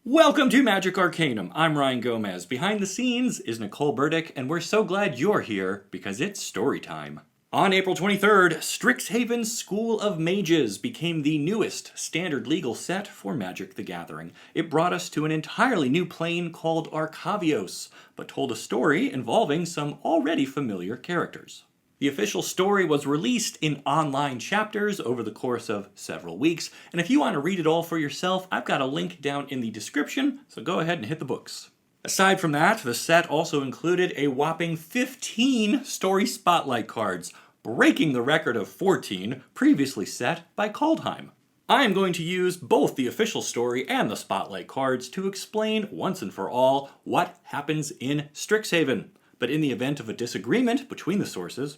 Welcome to Magic Arcanum. I'm Ryan Gomez. Behind the scenes is Nicole Burdick, and we're so glad you're here because it's story time. On April 23rd, Strixhaven's School of Mages became the newest standard legal set for Magic the Gathering. It brought us to an entirely new plane called Arcavios, but told a story involving some already familiar characters. The official story was released in online chapters over the course of several weeks, and if you want to read it all for yourself, I've got a link down in the description, so go ahead and hit the books. Aside from that, the set also included a whopping 15 story spotlight cards, breaking the record of 14 previously set by Kaldheim. I am going to use both the official story and the spotlight cards to explain once and for all what happens in Strixhaven. But in the event of a disagreement between the sources,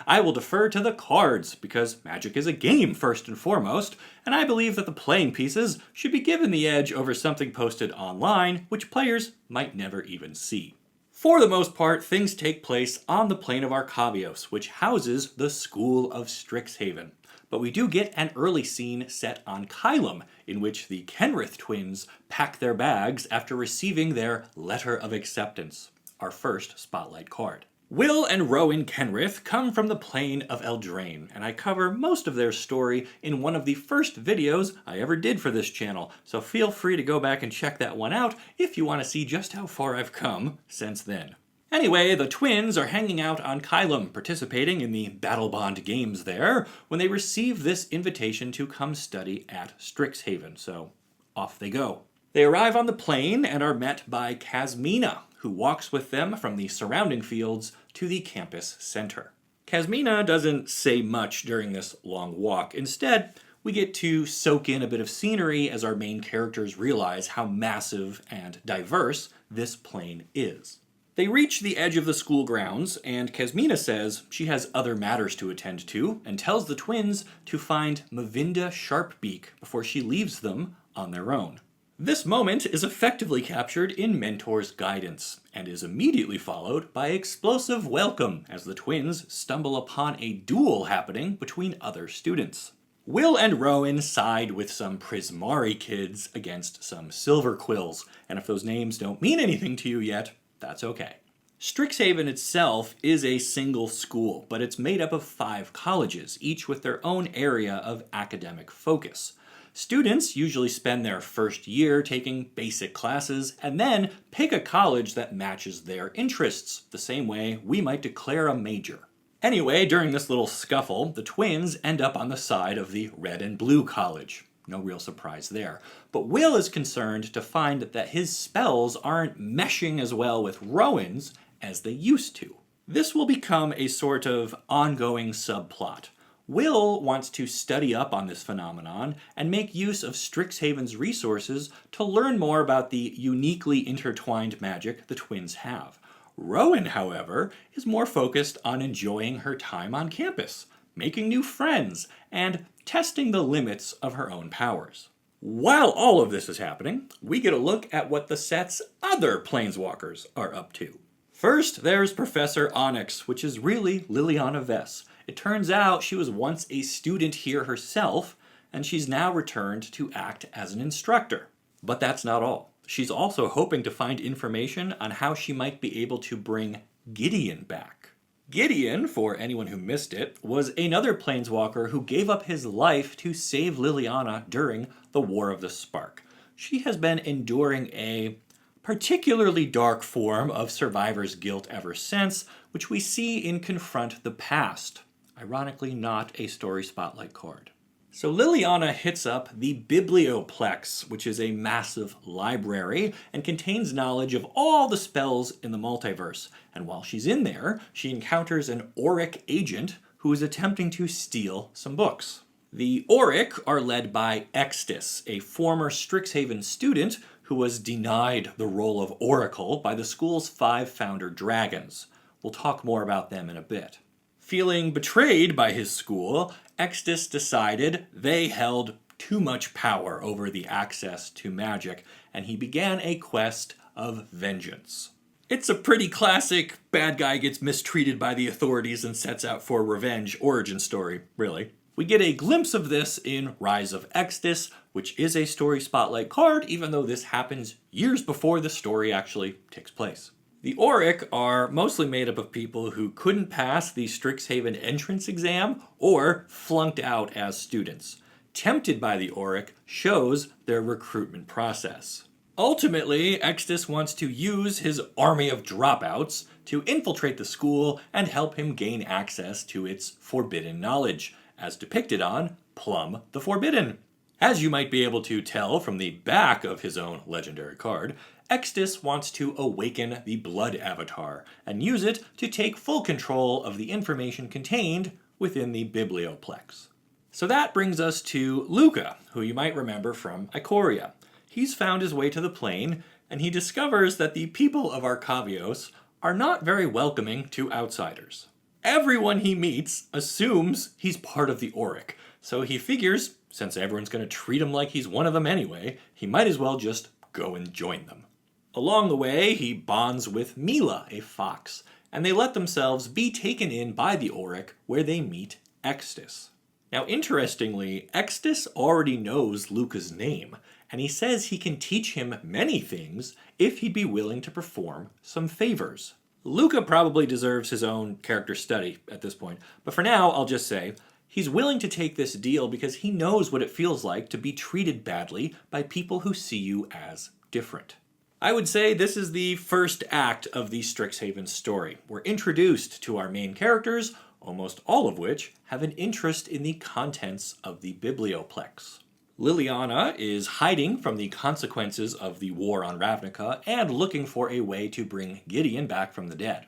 I will defer to the cards, because Magic is a game first and foremost, and I believe that the playing pieces should be given the edge over something posted online, which players might never even see. For the most part, things take place on the plane of Arcavios, which houses the School of Strixhaven. But we do get an early scene set on Kylum, in which the Kenrith twins pack their bags after receiving their letter of acceptance. Our first spotlight card. Will and Rowan Kenrith come from the plane of Eldraine, and I cover most of their story in one of the first videos I ever did for this channel, so feel free to go back and check that one out if you want to see just how far I've come since then. Anyway, the twins are hanging out on Kylum, participating in the Battle Bond games there, when they receive this invitation to come study at Strixhaven, so off they go. They arrive on the plane and are met by Kasmina, who walks with them from the surrounding fields to the campus center. Kasmina doesn't say much during this long walk. Instead, we get to soak in a bit of scenery as our main characters realize how massive and diverse this plane is. They reach the edge of the school grounds, and Kasmina says she has other matters to attend to, and tells the twins to find Mavinda Sharpbeak before she leaves them on their own. This moment is effectively captured in Mentor's guidance, and is immediately followed by explosive welcome as the twins stumble upon a duel happening between other students. Will and Rowan side with some Prismari kids against some Silverquills, and if those names don't mean anything to you yet, that's okay. Strixhaven itself is a single school, but it's made up of 5 colleges, each with their own area of academic focus. Students usually spend their first year taking basic classes and then pick a college that matches their interests, the same way we might declare a major. Anyway, during this little scuffle, the twins end up on the side of the red and blue college. No real surprise there. But Will is concerned to find that his spells aren't meshing as well with Rowan's as they used to. This will become a sort of ongoing subplot. Will wants to study up on this phenomenon and make use of Strixhaven's resources to learn more about the uniquely intertwined magic the twins have. Rowan, however, is more focused on enjoying her time on campus, making new friends, and testing the limits of her own powers. While all of this is happening, we get a look at what the set's other planeswalkers are up to. First, there's Professor Onyx, which is really Liliana Vess. It turns out she was once a student here herself, and she's now returned to act as an instructor. But that's not all. She's also hoping to find information on how she might be able to bring Gideon back. Gideon, for anyone who missed it, was another planeswalker who gave up his life to save Liliana during the War of the Spark. She has been enduring a particularly dark form of survivor's guilt ever since, which we see in Confront the Past. Ironically, not a story spotlight card. So Liliana hits up the Biblioplex, which is a massive library and contains knowledge of all the spells in the multiverse. And while she's in there, she encounters an Auric agent who is attempting to steal some books. The Auric are led by Extus, a former Strixhaven student who was denied the role of Oracle by the school's 5 founder dragons. We'll talk more about them in a bit. Feeling betrayed by his school, Extus decided they held too much power over the access to magic, and he began a quest of vengeance. It's a pretty classic bad guy gets mistreated by the authorities and sets out for revenge origin story, really. We get a glimpse of this in Rise of Exodus, which is a story spotlight card, even though this happens years before the story actually takes place. The Auric are mostly made up of people who couldn't pass the Strixhaven entrance exam or flunked out as students. Tempted by the Auric shows their recruitment process. Ultimately, Exodus wants to use his army of dropouts to infiltrate the school and help him gain access to its forbidden knowledge, as depicted on Plum the Forbidden. As you might be able to tell from the back of his own legendary card, Exodus wants to awaken the Blood Avatar and use it to take full control of the information contained within the Biblioplex. So that brings us to Luca, who you might remember from Ikoria. He's found his way to the plane, and he discovers that the people of Arcavios are not very welcoming to outsiders. Everyone he meets assumes he's part of the Auric, so he figures, since everyone's going to treat him like he's one of them anyway, he might as well just go and join them. Along the way, he bonds with Mila, a fox, and they let themselves be taken in by the Auric, where they meet Exodus. Now, interestingly, Exodus already knows Luca's name, and he says he can teach him many things if he'd be willing to perform some favors. Luca probably deserves his own character study at this point, but for now, I'll just say, he's willing to take this deal because he knows what it feels like to be treated badly by people who see you as different. I would say this is the first act of the Strixhaven story. We're introduced to our main characters, almost all of which have an interest in the contents of the Biblioplex. Liliana is hiding from the consequences of the war on Ravnica and looking for a way to bring Gideon back from the dead.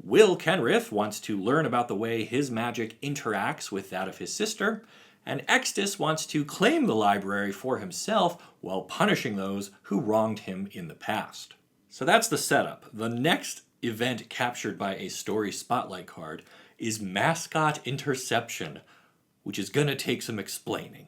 Will Kenrith wants to learn about the way his magic interacts with that of his sister, and Exodus wants to claim the library for himself while punishing those who wronged him in the past. So that's the setup. The next event captured by a story spotlight card is Mascot Interception, which is going to take some explaining.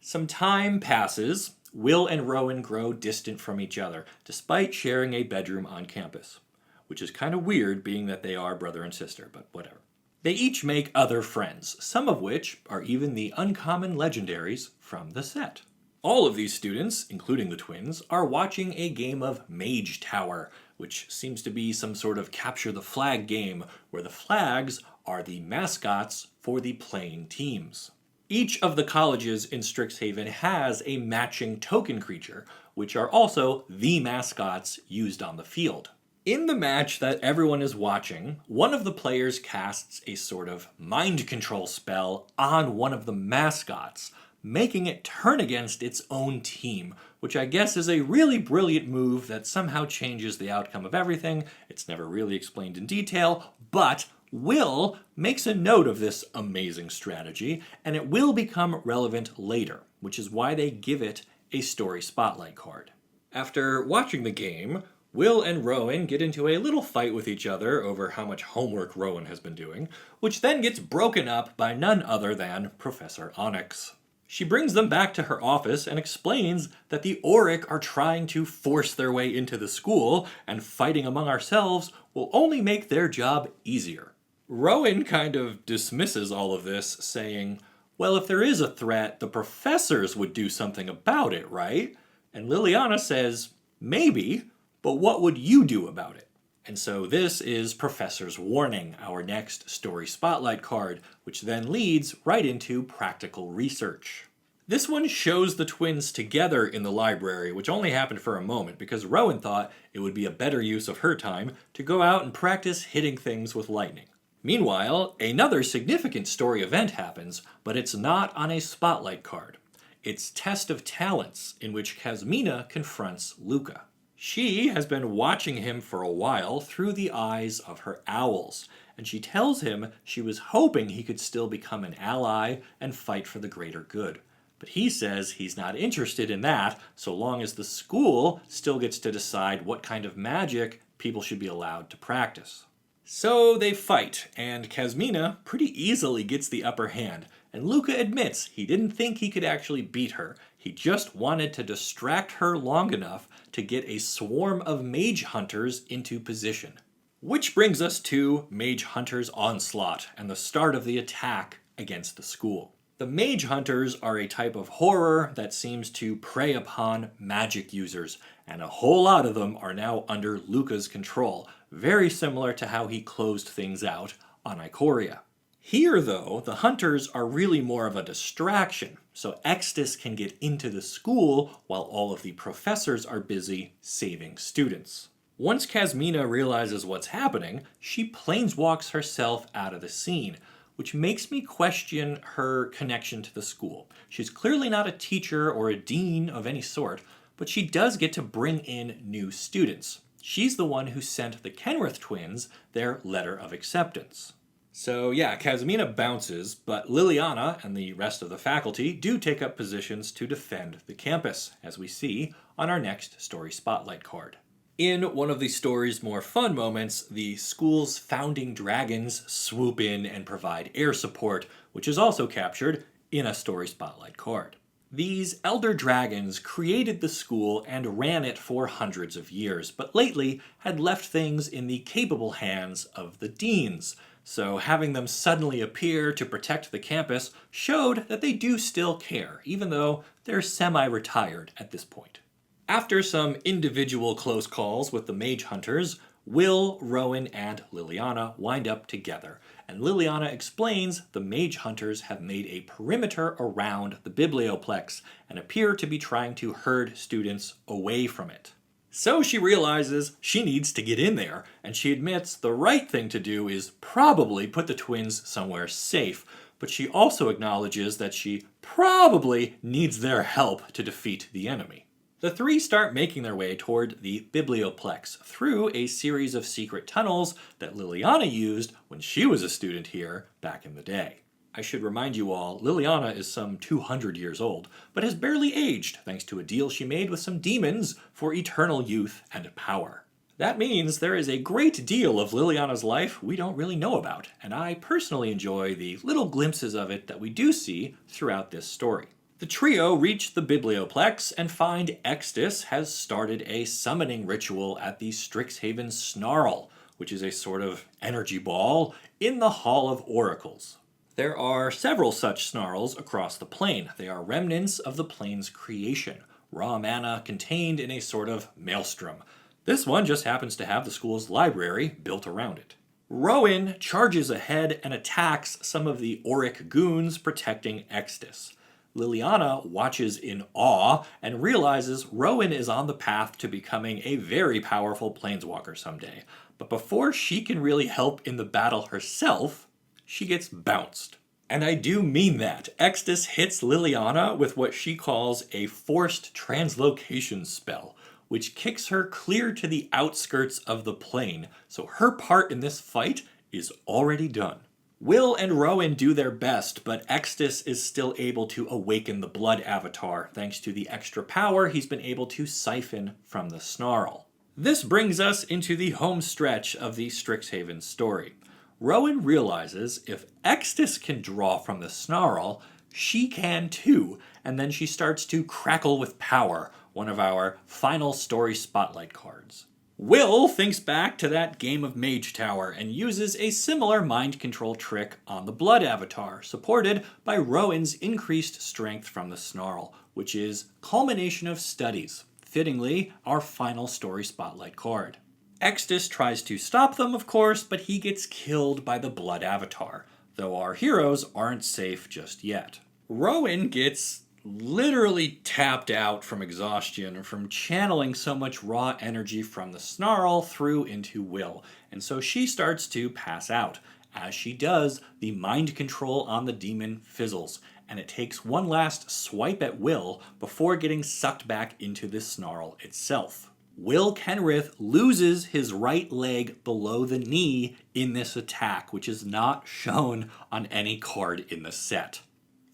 Some time passes. Will and Rowan grow distant from each other, despite sharing a bedroom on campus, which is kind of weird being that they are brother and sister, but whatever. They each make other friends, some of which are even the uncommon legendaries from the set. All of these students, including the twins, are watching a game of Mage Tower, which seems to be some sort of capture the flag game, where the flags are the mascots for the playing teams. Each of the colleges in Strixhaven has a matching token creature, which are also the mascots used on the field. In the match that everyone is watching, one of the players casts a sort of mind control spell on one of the mascots, making it turn against its own team, which I guess is a really brilliant move that somehow changes the outcome of everything. It's never really explained in detail, but Will makes a note of this amazing strategy, and it will become relevant later, which is why they give it a story spotlight card. After watching the game, Will and Rowan get into a little fight with each other over how much homework Rowan has been doing, which then gets broken up by none other than Professor Onyx. She brings them back to her office and explains that the Auric are trying to force their way into the school, and fighting among ourselves will only make their job easier. Rowan kind of dismisses all of this, saying, well, if there is a threat, the professors would do something about it, right? And Liliana says, maybe, but what would you do about it? And so this is Professor's Warning, our next story spotlight card, which then leads right into practical research. This one shows the twins together in the library, which only happened for a moment because Rowan thought it would be a better use of her time to go out and practice hitting things with lightning. Meanwhile, another significant story event happens, but it's not on a spotlight card. It's Test of Talents, in which Kasmina confronts Luca. She has been watching him for a while through the eyes of her owls, and she tells him she was hoping he could still become an ally and fight for the greater good. But he says he's not interested in that so long as the school still gets to decide what kind of magic people should be allowed to practice. So they fight, and Kasmina pretty easily gets the upper hand, and Luca admits he didn't think he could actually beat her. He just wanted to distract her long enough to get a swarm of mage hunters into position. Which brings us to Mage Hunter's onslaught and the start of the attack against the school. The Mage Hunters are a type of horror that seems to prey upon magic users, and a whole lot of them are now under Luca's control, very similar to how he closed things out on Ikoria. Here, though, the Hunters are really more of a distraction, so Extus can get into the school while all of the professors are busy saving students. Once Kasmina realizes what's happening, she planeswalks herself out of the scene, which makes me question her connection to the school. She's clearly not a teacher or a dean of any sort, but she does get to bring in new students. She's the one who sent the Kenrith twins their letter of acceptance. So yeah, Kasmina bounces, but Liliana and the rest of the faculty do take up positions to defend the campus, as we see on our next story spotlight card. In one of the story's more fun moments, the school's founding dragons swoop in and provide air support, which is also captured in a story spotlight card. These elder dragons created the school and ran it for hundreds of years, but lately had left things in the capable hands of the deans. So having them suddenly appear to protect the campus showed that they do still care, even though they're semi-retired at this point. After some individual close calls with the Mage Hunters, Will, Rowan, and Liliana wind up together, and Liliana explains the Mage Hunters have made a perimeter around the Biblioplex and appear to be trying to herd students away from it. So she realizes she needs to get in there, and she admits the right thing to do is probably put the twins somewhere safe, but she also acknowledges that she probably needs their help to defeat the enemy. The three start making their way toward the Biblioplex through a series of secret tunnels that Liliana used when she was a student here back in the day. I should remind you all, Liliana is some 200 years old, but has barely aged thanks to a deal she made with some demons for eternal youth and power. That means there is a great deal of Liliana's life we don't really know about, and I personally enjoy the little glimpses of it that we do see throughout this story. The trio reach the Biblioplex and find Extus has started a summoning ritual at the Strixhaven Snarl, which is a sort of energy ball in the Hall of Oracles. There are several such snarls across the plane. They are remnants of the plane's creation, raw mana contained in a sort of maelstrom. This one just happens to have the school's library built around it. Rowan charges ahead and attacks some of the Auric goons protecting Extus. Liliana watches in awe and realizes Rowan is on the path to becoming a very powerful planeswalker someday. But before she can really help in the battle herself, she gets bounced. And I do mean that. Extus hits Liliana with what she calls a forced translocation spell, which kicks her clear to the outskirts of the plane, so her part in this fight is already done. Will and Rowan do their best, but Extus is still able to awaken the Blood Avatar thanks to the extra power he's been able to siphon from the Snarl. This brings us into the home stretch of the Strixhaven story. Rowan realizes if Extus can draw from the Snarl, she can too, and then she starts to crackle with power, one of our final story spotlight cards. Will thinks back to that game of Mage Tower and uses a similar mind control trick on the Blood Avatar, supported by Rowan's increased strength from the Snarl, which is Culmination of Studies, fittingly our final story spotlight card. Extus tries to stop them, of course, but he gets killed by the Blood Avatar, though our heroes aren't safe just yet. Rowan gets literally tapped out from exhaustion from channeling so much raw energy from the Snarl through into Will, and so she starts to pass out. As she does, the mind control on the demon fizzles, and it takes one last swipe at Will before getting sucked back into the Snarl itself. Will Kenrith loses his right leg below the knee in this attack, which is not shown on any card in the set.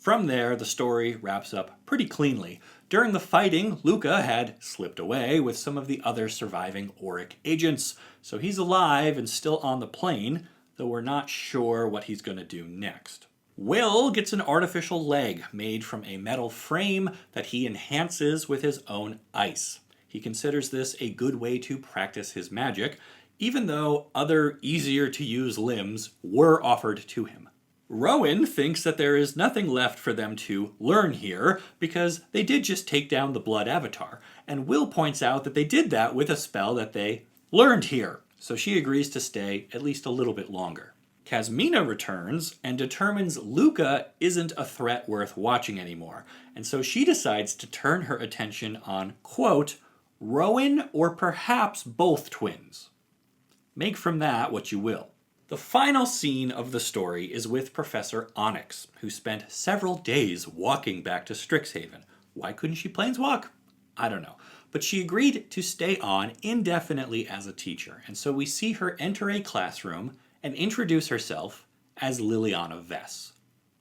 From there, the story wraps up pretty cleanly. During the fighting, Luca had slipped away with some of the other surviving Auric agents, so he's alive and still on the plane, though we're not sure what he's going to do next. Will gets an artificial leg made from a metal frame that he enhances with his own ice. He considers this a good way to practice his magic, even though other easier to use limbs were offered to him. Rowan thinks that there is nothing left for them to learn here because they did just take down the Blood Avatar, and Will points out that they did that with a spell that they learned here, so she agrees to stay at least a little bit longer. Kasmina returns and determines Luca isn't a threat worth watching anymore, and so she decides to turn her attention on, quote, Rowan or perhaps both twins. Make from that what you will. The final scene of the story is with Professor Onyx, who spent several days walking back to Strixhaven. Why couldn't she planeswalk? I don't know. But she agreed to stay on indefinitely as a teacher, and so we see her enter a classroom and introduce herself as Liliana Vess.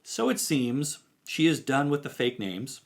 So it seems she is done with the fake names,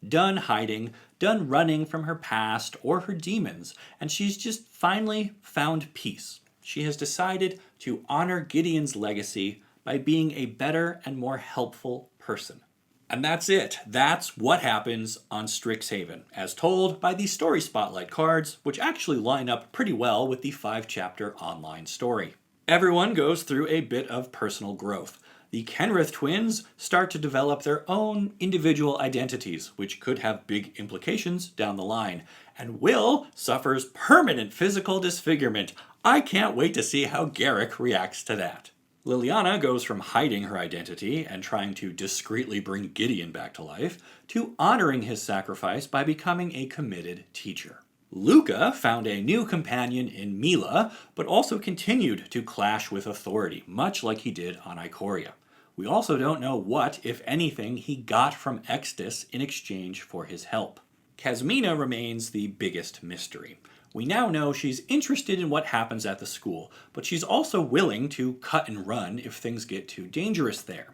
done hiding, done running from her past or her demons, and she's just finally found peace. She has decided to honor Gideon's legacy by being a better and more helpful person. And that's it. That's what happens on Strixhaven, as told by the Story Spotlight cards, which actually line up pretty well with the 5-chapter online story. Everyone goes through a bit of personal growth. The Kenrith twins start to develop their own individual identities, which could have big implications down the line. And Will suffers permanent physical disfigurement. I can't wait to see how Garrick reacts to that. Liliana goes from hiding her identity and trying to discreetly bring Gideon back to life, to honoring his sacrifice by becoming a committed teacher. Luca found a new companion in Mila, but also continued to clash with authority, much like he did on Ikoria. We also don't know what, if anything, he got from Extus in exchange for his help. Kasmina remains the biggest mystery. We now know she's interested in what happens at the school, but she's also willing to cut and run if things get too dangerous there.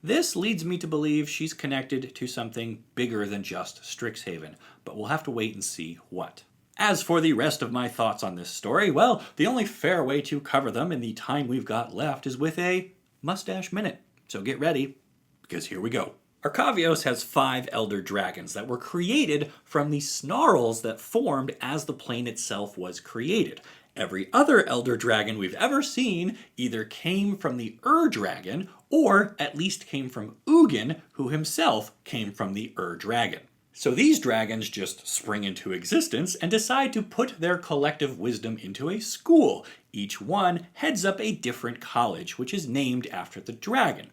This leads me to believe she's connected to something bigger than just Strixhaven, but we'll have to wait and see what. As for the rest of my thoughts on this story, well, the only fair way to cover them in the time we've got left is with a Mustache Minute. So get ready, because here we go. Arcavios has 5 elder dragons that were created from the snarls that formed as the plane itself was created. Every other elder dragon we've ever seen either came from the Dragon, or at least came from Ugin, who himself came from the Dragon. So these dragons just spring into existence and decide to put their collective wisdom into a school. Each one heads up a different college, which is named after the dragon.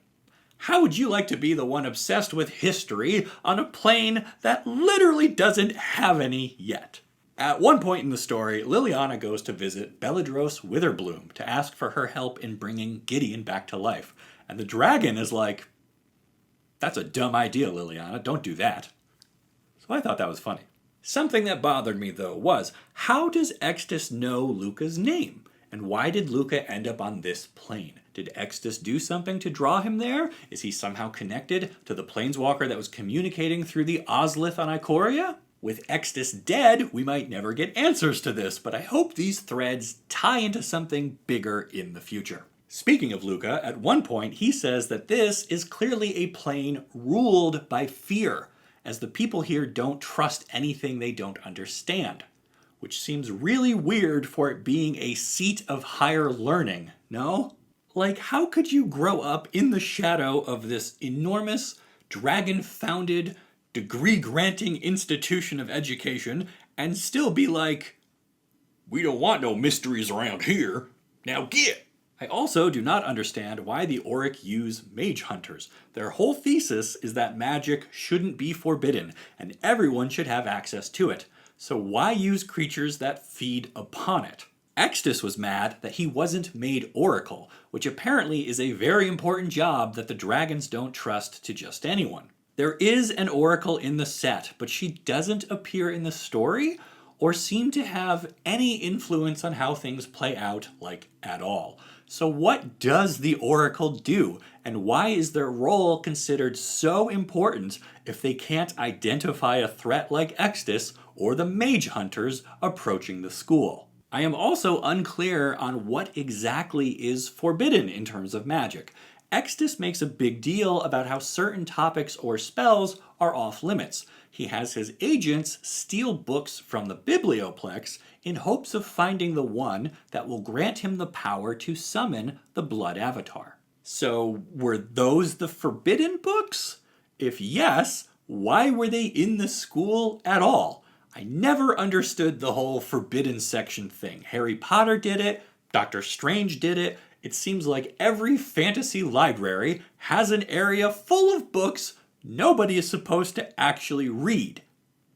How would you like to be the one obsessed with history on a plane that literally doesn't have any yet? At one point in the story, Liliana goes to visit Belladros Witherbloom to ask for her help in bringing Gideon back to life. And the dragon is like, "That's a dumb idea, Liliana, don't do that." So I thought that was funny. Something that bothered me, though, was how does Extus know Luca's name? And why did Luca end up on this plane? Did Extus do something to draw him there? Is he somehow connected to the planeswalker that was communicating through the Ozlith on Ikoria? With Extus dead, we might never get answers to this, but I hope these threads tie into something bigger in the future. Speaking of Luca, at one point he says that this is clearly a plane ruled by fear, as the people here don't trust anything they don't understand. Which seems really weird for it being a seat of higher learning, no? Like, how could you grow up in the shadow of this enormous, dragon-founded, degree-granting institution of education and still be like, "We don't want no mysteries around here, now get!" I also do not understand why the Auric use mage hunters. Their whole thesis is that magic shouldn't be forbidden, and everyone should have access to it. So why use creatures that feed upon it? Extus was mad that he wasn't made Oracle, which apparently is a very important job that the dragons don't trust to just anyone. There is an Oracle in the set, but she doesn't appear in the story or seem to have any influence on how things play out, like, at all. So what does the Oracle do, and why is their role considered so important if they can't identify a threat like Extus or the mage hunters approaching the school? I am also unclear on what exactly is forbidden in terms of magic, Extus makes a big deal about how certain topics or spells are off limits. He has his agents steal books from the Biblioplex in hopes of finding the one that will grant him the power to summon the Blood Avatar. So, were those the forbidden books? If yes, why were they in the school at all? I never understood the whole forbidden section thing. Harry Potter did it, Doctor Strange did it. It seems like every fantasy library has an area full of books nobody is supposed to actually read.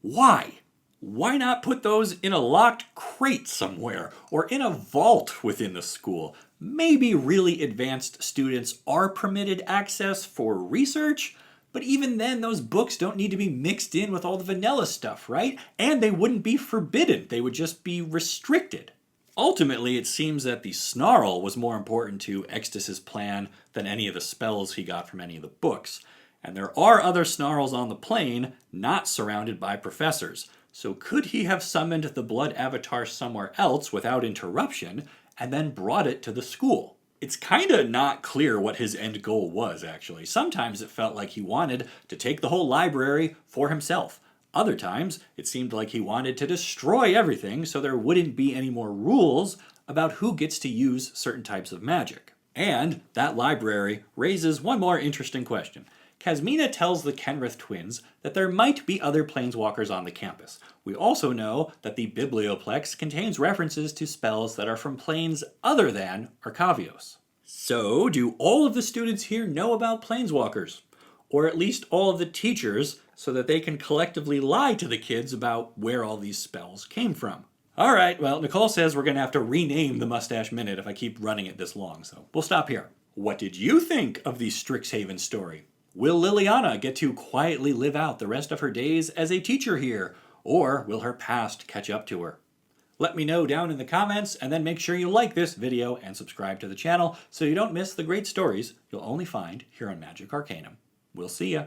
Why? Why not put those in a locked crate somewhere or in a vault within the school? Maybe really advanced students are permitted access for research, but even then those books don't need to be mixed in with all the vanilla stuff, right? And they wouldn't be forbidden, they would just be restricted. Ultimately, it seems that the snarl was more important to Extus's plan than any of the spells he got from any of the books. And there are other snarls on the plane, not surrounded by professors. So could he have summoned the Blood Avatar somewhere else without interruption, and then brought it to the school? It's kinda not clear what his end goal was, actually. Sometimes it felt like he wanted to take the whole library for himself. Other times, it seemed like he wanted to destroy everything so there wouldn't be any more rules about who gets to use certain types of magic. And that library raises one more interesting question. Kasmina tells the Kenrith twins that there might be other planeswalkers on the campus. We also know that the Biblioplex contains references to spells that are from planes other than Arcavios. So, do all of the students here know about planeswalkers? Or at least all of the teachers, so that they can collectively lie to the kids about where all these spells came from? Alright, well, Nicole says we're going to have to rename the Mustache Minute if I keep running it this long, so we'll stop here. What did you think of the Strixhaven story? Will Liliana get to quietly live out the rest of her days as a teacher here, or will her past catch up to her? Let me know down in the comments, and then make sure you like this video and subscribe to the channel so you don't miss the great stories you'll only find here on Magic Arcanum. We'll see ya.